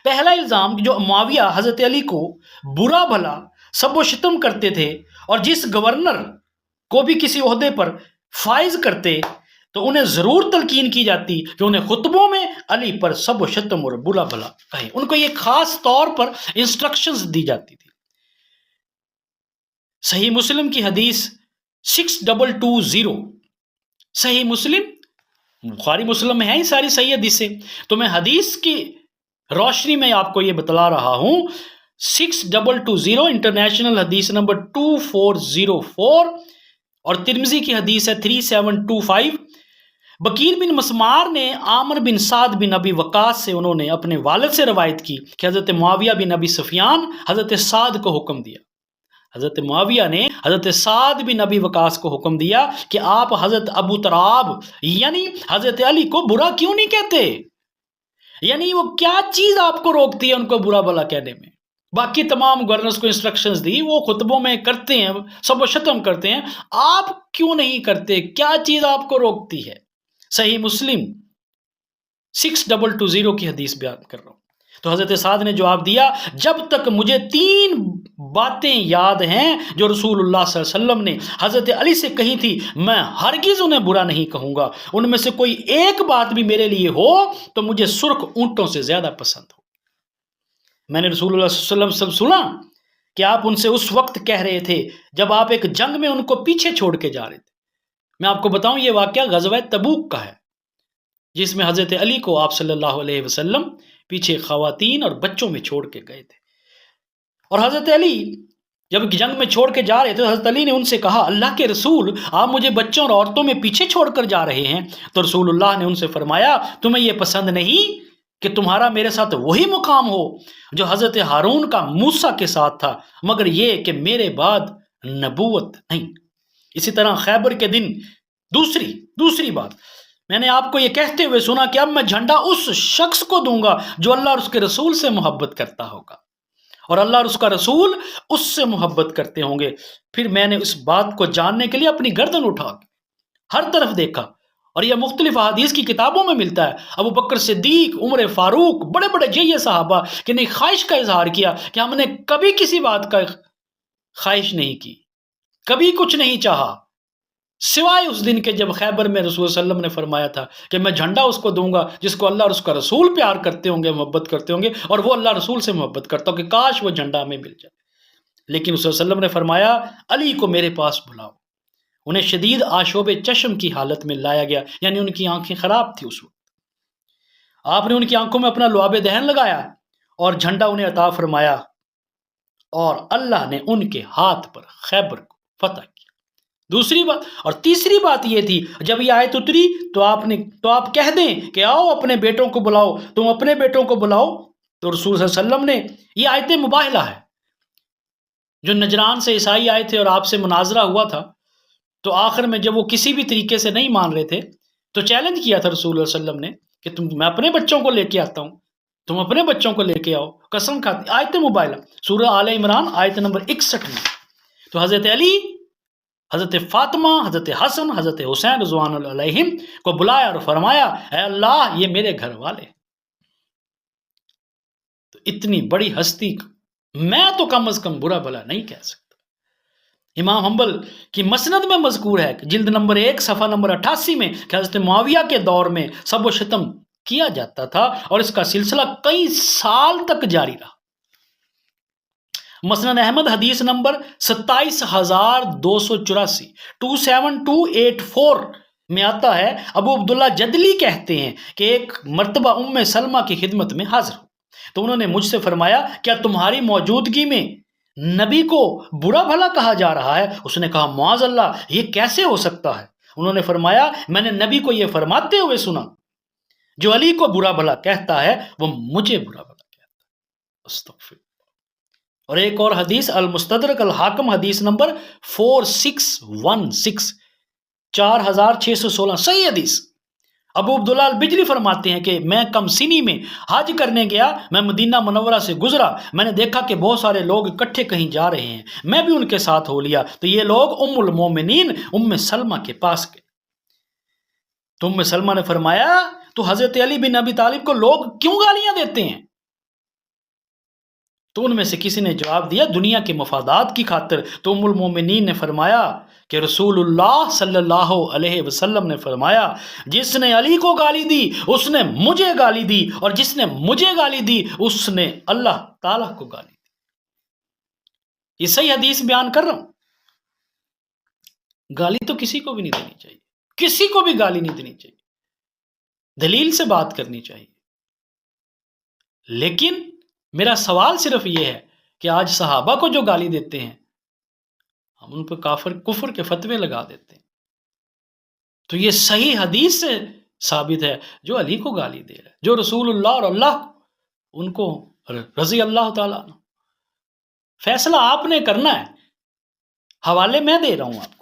پہلا الزام جو معاویہ حضرت علی کو برا بھلا سب و شتم کرتے تھے، اور جس گورنر کو بھی کسی عہدے پر فائز کرتے تو انہیں ضرور تلقین کی جاتی کہ انہیں خطبوں میں علی پر سب و شتم اور برا بھلا کہیں، ان کو یہ خاص طور پر انسٹرکشنز دی جاتی تھی۔ صحیح مسلم کی حدیث 6220، صحیح مسلم، بخاری مسلم میں ہے ہی ساری صحیح حدیثیں، تو میں حدیث کی روشنی میں آپ کو یہ بتلا رہا ہوں۔ 6220 انٹرنیشنل حدیث نمبر 2404، اور ترمذی کی حدیث ہے 3725۔ بکیر بن مسمار نے عامر بن سعد بن ابی وقاص سے انہوں نے اپنے والد سے روایت کی کہ حضرت معاویہ بن ابی سفیان حضرت سعد کو حکم دیا، حضرت معاویہ نے حضرت سعد بن ابی وقاص کو حکم دیا کہ آپ حضرت ابو تراب یعنی حضرت علی کو برا کیوں نہیں کہتے، یعنی وہ کیا چیز آپ کو روکتی ہے ان کو برا بھلا کہنے میں؟ باقی تمام گورنرز کو انسٹرکشنز دی، وہ خطبوں میں کرتے ہیں، سب و شتم کرتے ہیں، آپ کیوں نہیں کرتے؟ کیا چیز آپ کو روکتی ہے؟ صحیح مسلم 6220 کی حدیث بیان کر رہا ہوں۔ تو حضرت سعد نے جواب دیا، جب تک مجھے 3 باتیں یاد ہیں جو رسول اللہ صلی اللہ علیہ وسلم نے حضرت علی سے کہی تھی، میں ہرگز انہیں برا نہیں کہوں گا۔ ان میں سے کوئی ایک بات بھی میرے لیے ہو تو مجھے سرخ اونٹوں سے زیادہ پسند ہو۔ میں نے رسول اللہ صلی اللہ علیہ وسلم سنا کہ آپ ان سے اس وقت کہہ رہے تھے جب آپ ایک جنگ میں ان کو پیچھے چھوڑ کے جا رہے تھے۔ میں آپ کو بتاؤں یہ واقعہ غزوہ تبوک کا ہے، جس میں حضرت علی کو آپ صلی اللہ علیہ وسلم پیچھے خواتین اور بچوں میں چھوڑ کے گئے تھے، اور حضرت علی جب جنگ میں چھوڑ کے جا رہے تھے تو حضرت علی نے ان سے کہا، اللہ کے رسول آپ مجھے بچوں اور عورتوں میں پیچھے چھوڑ کر جا رہے ہیں؟ تو رسول اللہ نے ان سے فرمایا، تمہیں یہ پسند نہیں کہ تمہارا میرے ساتھ وہی مقام ہو جو حضرت ہارون کا موسیٰ کے ساتھ تھا، مگر یہ کہ میرے بعد نبوت نہیں۔ اسی طرح خیبر کے دن دوسری بات میں نے آپ کو یہ کہتے ہوئے سنا کہ اب میں جھنڈا اس شخص کو دوں گا جو اللہ اور اس کے رسول سے محبت کرتا ہوگا، اور اللہ اور اس کا رسول اس سے محبت کرتے ہوں گے۔ پھر میں نے اس بات کو جاننے کے لیے اپنی گردن اٹھا ہر طرف دیکھا، اور یہ مختلف احادیث کی کتابوں میں ملتا ہے۔ ابو بکر صدیق، عمر فاروق، بڑے بڑے جیے صحابہ کہ نے خواہش کا اظہار کیا کہ ہم نے کبھی کسی بات کا خواہش نہیں کی، کبھی کچھ نہیں چاہا، سوائے اس دن کے جب خیبر میں رسول صلی اللہ علیہ وسلم نے فرمایا تھا کہ میں جھنڈا اس کو دوں گا جس کو اللہ اور اس کا رسول پیار کرتے ہوں گے، محبت کرتے ہوں گے، اور وہ اللہ رسول سے محبت کرتا ہوں کہ کاش وہ جھنڈا ہمیں مل جائے۔ لیکن رسول صلی اللہ علیہ وسلم نے فرمایا، علی کو میرے پاس بلاؤ۔ انہیں شدید آشوب چشم کی حالت میں لایا گیا، یعنی ان کی آنکھیں خراب تھی اس وقت۔ آپ نے ان کی آنکھوں میں اپنا لعاب دہن لگایا اور جھنڈا انہیں عطا فرمایا، اور اللہ نے ان کے ہاتھ پر خیبر کو فتح کیا۔ دوسری بات اور تیسری بات یہ تھی، جب یہ آیت اتری تو آپ کہہ دیں کہ آؤ اپنے بیٹوں کو بلاؤ، تم اپنے بیٹوں کو بلاؤ۔ تو رسول صلی اللہ علیہ وسلم نے، یہ آیت مباہلہ ہے، جو نجران سے عیسائی آئے تھے اور آپ سے مناظرہ ہوا تھا، تو آخر میں جب وہ کسی بھی طریقے سے نہیں مان رہے تھے تو چیلنج کیا تھا رسول اللہ صلی اللہ علیہ وسلم نے کہ میں اپنے بچوں کو لے کے آتا ہوں، تم اپنے بچوں کو لے کے آؤ، قسم کھاتی۔ آیت مباہلہ سورہ آل عمران آیت نمبر 61 میں۔ تو حضرت علی، حضرت فاطمہ، حضرت حسن، حضرت حسین رضوان اللہ علیہم کو بلایا اور فرمایا، اے اللہ یہ میرے گھر والے۔ تو اتنی بڑی ہستی میں تو کم از کم برا بھلا نہیں کہہ سکتا۔ امام حنبل کی مسند میں مذکور ہے کہ جلد نمبر 1 صفحہ نمبر 88 میں کہ حضرت معاویہ کے دور میں سب و شتم کیا جاتا تھا، اور اس کا سلسلہ کئی سال تک جاری رہا۔ مسند احمد حدیث نمبر 27284 27284 میں آتا ہے، ابو عبداللہ جدلی کہتے ہیں کہ ایک مرتبہ ام سلمہ کی خدمت میں حاضر ہو تو انہوں نے مجھ سے فرمایا، کیا تمہاری موجودگی میں نبی کو برا بھلا کہا جا رہا ہے؟ اس نے کہا، معاذ اللہ، یہ کیسے ہو سکتا ہے؟ انہوں نے فرمایا، میں نے نبی کو یہ فرماتے ہوئے سنا، جو علی کو برا بھلا کہتا ہے وہ مجھے برا بھلا کہتا ہے۔ استغفر۔ اور ایک اور حدیث المستدرک الحاکم حدیث نمبر 4616 4616 صحیح حدیث۔ ابو عبداللہ البجلی فرماتے ہیں کہ میں کم سنی میں حج کرنے گیا، میں مدینہ منورہ سے گزرا، میں نے دیکھا کہ بہت سارے لوگ اکٹھے کہیں جا رہے ہیں، میں بھی ان کے ساتھ ہو لیا، تو یہ لوگ ام المومنین ام سلمہ کے پاس گئے۔ تو ام سلمہ نے فرمایا، تو حضرت علی بن ابی طالب کو لوگ کیوں گالیاں دیتے ہیں؟ تو ان میں سے کسی نے جواب دیا دنیا کے مفادات کی خاطر۔ تو ام المومنین نے فرمایا کہ رسول اللہ صلی اللہ علیہ وسلم نے فرمایا جس نے علی کو گالی دی اس نے مجھے گالی دی، اور جس نے مجھے گالی دی اس نے اللہ تعالیٰ کو گالی دی۔ یہ صحیح حدیث بیان کر رہا ہوں۔ گالی تو کسی کو بھی نہیں دینی چاہیے، کسی کو بھی گالی نہیں دینی چاہیے، دلیل سے بات کرنی چاہیے۔ لیکن میرا سوال صرف یہ ہے کہ آج صحابہ کو جو گالی دیتے ہیں ہم ان پہ کفر کے فتوے لگا دیتے ہیں۔ تو یہ صحیح حدیث سے ثابت ہے جو علی کو گالی دے رہا ہے، جو رسول اللہ اور اللہ ان کو رضی اللہ تعالیٰ عنہ۔ فیصلہ آپ نے کرنا ہے، حوالے میں دے رہا ہوں آپ